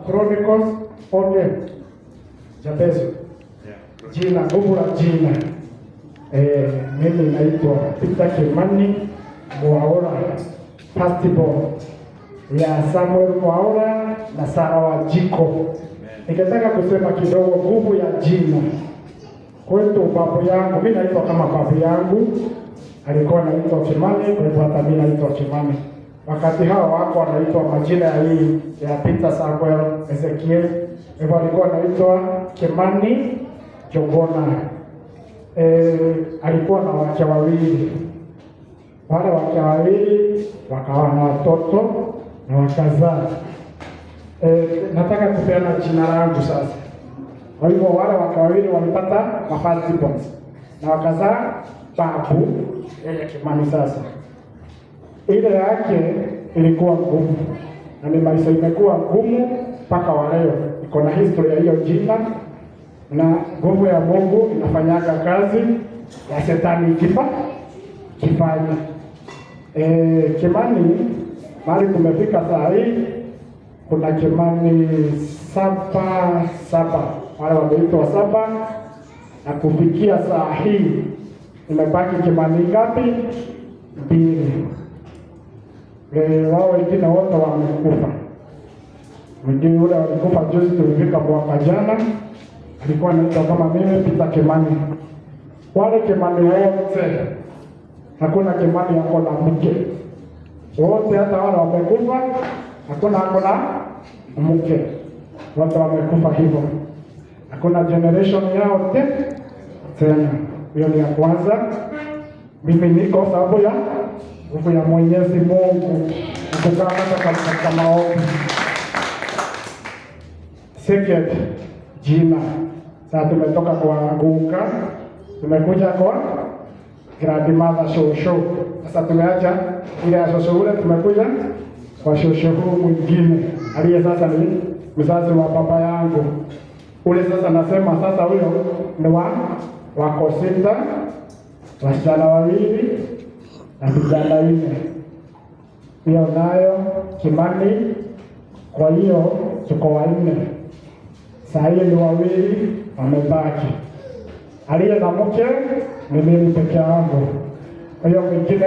Chronicles 4 Jabez. Jina, nguvu la jina. Mimi naitwa Peter Kimani Mwaura, firstborn ya Samuel Mwaura na Sara Wanjiko. Ningetaka kusema kidogo nguvu ya jina. Kwetu babu yangu, mimi naitwa kama babu yangu alikuwa anaitwa Kimani, kwa hivyo hata mimi naitwa Kimani. Wakati hao wako wanaitwa majina ya hii ya Peter Samuel Ezekiel, hivyo alikuwa anaitwa Kimani Jogona. Alikuwa na wake wawili. Wale wake wawili wakawa na watoto na wakazaa. Nataka kupeana jina langu sasa. Kwa hivyo wale wake wawili walipata firstborns na wakazaa babu Kimani. Sasa ile yake ilikuwa ngumu na ni maisha imekuwa ngumu mpaka wa leo. Iko na historia hiyo jina, na nguvu ya Mungu inafanyaga kazi ya shetani kifanya. Kimani mali tumefika saa hii, kuna Kimani saba wale wameitwa saba, na kufikia saa hii imebaki Kimani ngapi? 2. Wao wengine wote wamekufa. Wengine yule walikufa juzi, tulifika mwaka jana, alikuwa anaitwa kama mimi Peter Kimani. Wale Kimani wote, hakuna Kimani yako na mke. Wote hata wale wamekufa, hakuna ako na mke. Wote wamekufa hivyo. Hakuna generation yao tena. Hiyo ni ya kwanza. Mimi niko sababu ya nguvu ya Mwenyezi Mungu kukaa hata katika maombi. Second jina. Sasa tumetoka kwa Guka, tumekuja kwa grandmother Shosho. Sasa tumeacha ile ya Shosho ule, tumekuja kwa Shosho huu mwingine aliye sasa ni mzazi wa baba yangu. Ule sasa nasema sasa huyo ni wako 6, wasichana 2 na vijana 4. Hiyo nayo Kimani. Kwa hiyo tuko 4. Saa hiyo ni 2 wamebaki. Aliye na mke ni mimi peke yangu. Kwa hiyo mwingine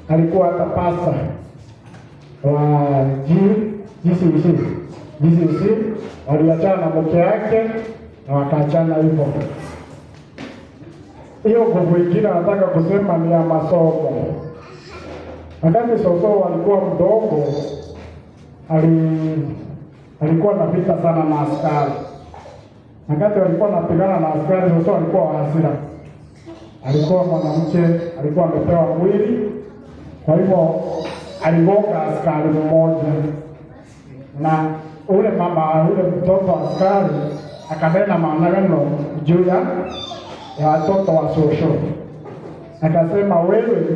alikuwa hata pasta wa GCC, waliachana na mke yake na wakaachana hivyo. Hiyo nguvu ingine nataka kusema ni ya masomo. Wakati Soso alikuwa mdogo, alikuwa anapita sana na askari. Wakati alikuwa anapigana na askari, Soso alikuwa hasira. Alikuwa mwanamke, alikuwa amepewa mwili, kwa hivyo aligonga askari mmoja, na ule mama ule mtoto askari akanena maneno juu ya watoto wa Soso. Akasema, wewe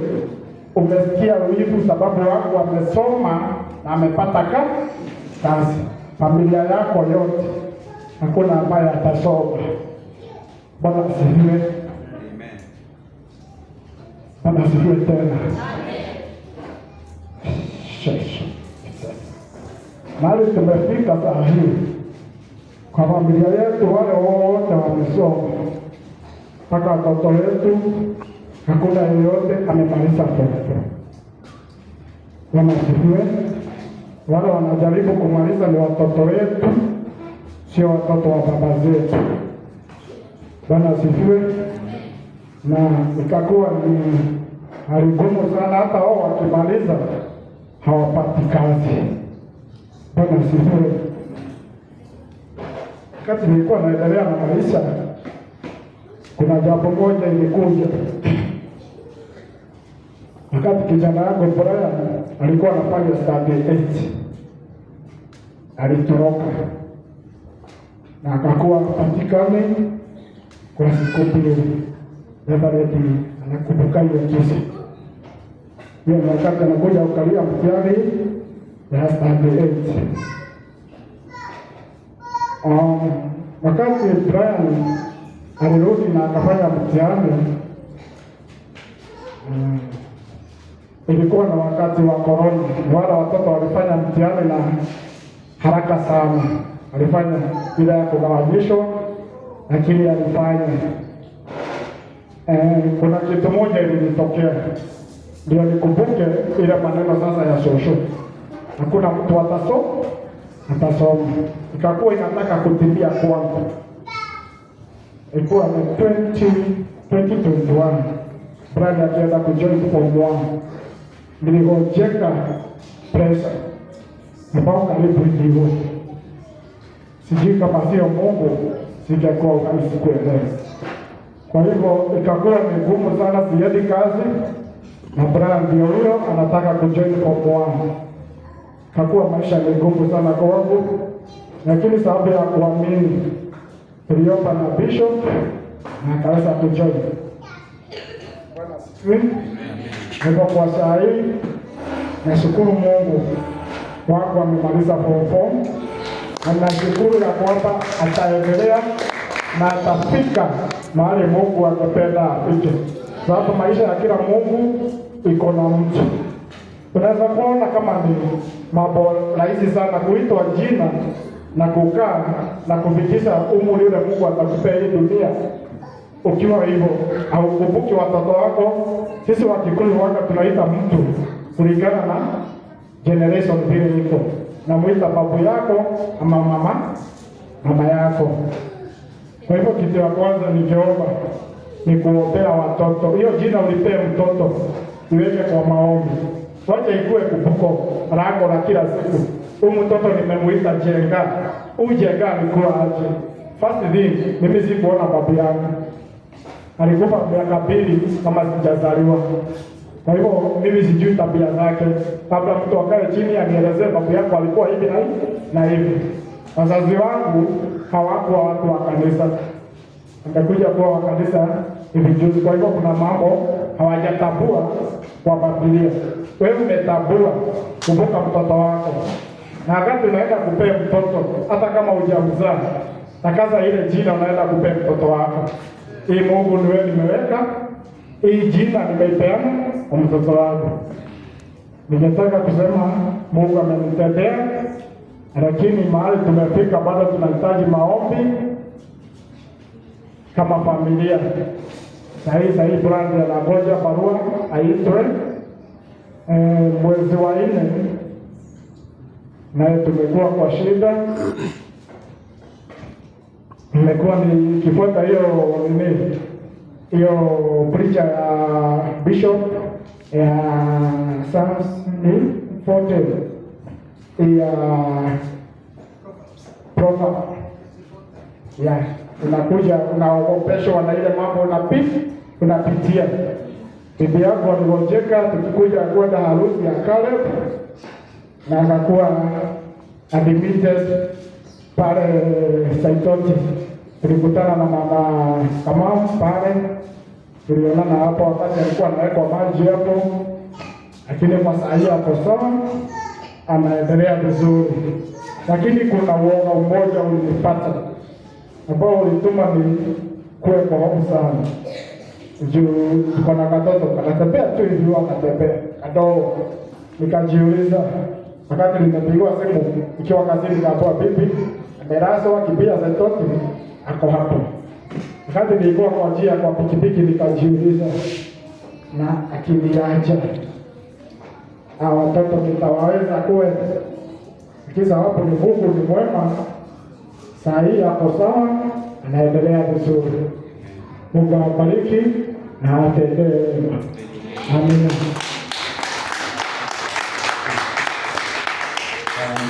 umesikia wivu sababu wako wamesoma na amepata kazi. Familia yako yote hakuna ambaye atasoma. Bwana asifiwe. Amen. Bwana asifiwe tena. Amen. Mali tumefika saa hii kwa familia yetu, wale wote wamesoma mpaka watoto wetu hakuna yeyote amemaliza form. Bwana asifiwe. Wale wanajaribu kumaliza ni watoto wetu, sio watoto wa baba zetu. Bwana asifiwe. Na ikakuwa ni hali ngumu sana, hata wao wakimaliza hawapati kazi. Bwana asifiwe. Wakati nilikuwa naendelea na maisha, kuna jambo moja ilikuja. Wakati kijana yangu Brian alikuwa anafanya standard 8, alitoroka na akakuwa patikane kwa siku 2. Nevereti anakumbuka hiyo kesi. Hiyo wakati anakuja ukalia mtihani ya standard 8. Wakati Brian alirudi na akafanya mtihani, ilikuwa na wakati wa corona. Wale watoto walifanya mtihani na haraka sana. Alifanya bila ya kugawanyishwa, lakini alifanya. Kuna kitu moja ilinitokea, ndio nikumbuke ile maneno sasa ya shosho. Hakuna mtu atasoma. Ikakuwa inataka kutimia kwangu. Ilikuwa ni 2021. Brother akienda kujoin form 1. Niligojeka pressure ambao karibu hivyo. Sijui kama sio Mungu singekuwa uhalisi kuelewa. Kwa hivyo ikakuwa ni ngumu sana, siendi kazi na brother ndio huyo anataka kujoin form 1. Hakuwa maisha ni ngumu sana kwangu, lakini sababu ya kuamini tuliomba na bishop na akaweza kujoin. Bwana asifiwe. Niko kwa saa hii nashukuru Mungu wangu amemaliza form 4, na nashukuru ya kwamba ataendelea na atafika mahali Mungu angependa afike, sababu maisha ya kila Mungu iko na mtu. Unaweza kuona kama ni mambo rahisi sana kuitwa jina na kukaa na kufikisha umri ule Mungu atakupea hii dunia. Ukiwa hivyo haukumbuki watoto wako. Sisi wa Kikuyu waka tunaita mtu kulingana na generation vile iko. Namuita babu yako ama mama yako. Kwa hivyo kitu ya kwanza ningeomba ni kuombea watoto. Hiyo jina ulipee mtoto iweke kwa maombi. Wacha ikue kubuko lango la kila siku. Huyu mtoto nimemuita Jenga. Huyu Jenga alikuwa aje? First thing, mimi sikuona babu yangu. Alikufa miaka 2 kama sijazaliwa. Kwa hivyo mimi sijui tabia zake. Kabla mtu akae chini anielezee babu yako alikuwa hivi na hivi. Wazazi wangu hawakuwa watu wa kanisa. Amekuja kuwa wa kanisa hivi juzi. Kwa hivyo kuna mambo hawajatabua kwa Biblia. Wewe umetabua, kumbuka mtoto wako. Na wakati unaenda kupea mtoto, hata kama hujamzaa, takaza ile jina unaenda kupea mtoto wako. Hii Mungu ni wewe nimeweka, hii jina nimeipeana kwa mtoto wako. Ningetaka kusema Mungu amenitendea, lakini mahali tumefika bado tunahitaji maombi kama familia. Sahii brandi anangoja barua aitwe mwezi wa 4, naye tumekuwa kwa shida. Nimekuwa nikifuata hiyo preacher ya bishop ya Psalms 40 ya prophet ya unakuja unaogopeshwa na ile mambo unapitia. Bibi yako aligojeka tukikuja kwenda harusi ya Caleb na akakuwa admitted pale Saitoti. Tulikutana na mama Kamau pale, tulionana hapo wakati alikuwa anawekwa maji hapo, lakini kwa saa hii hapo sawa, anaendelea vizuri. Lakini kuna uoga mmoja ulinipata ambao ulituma ni kuwe kwa hofu sana. Juu tuko na katoto kanatembea tu hivi, akatembea kadogo. Nikajiuliza wakati nimepigiwa simu ikiwa kazini, kapoa bibi ameraswa kibia Saitoti ako hapo. Wakati nilikuwa kwa njia kwa pikipiki nikajiuliza, na akiniacha hawa watoto nitawaweza kuwe? Kisa hapo ni Mungu ni mwema. Saa hii hapo sawa, anaendelea vizuri. Mungu awabariki na atendee. Amina.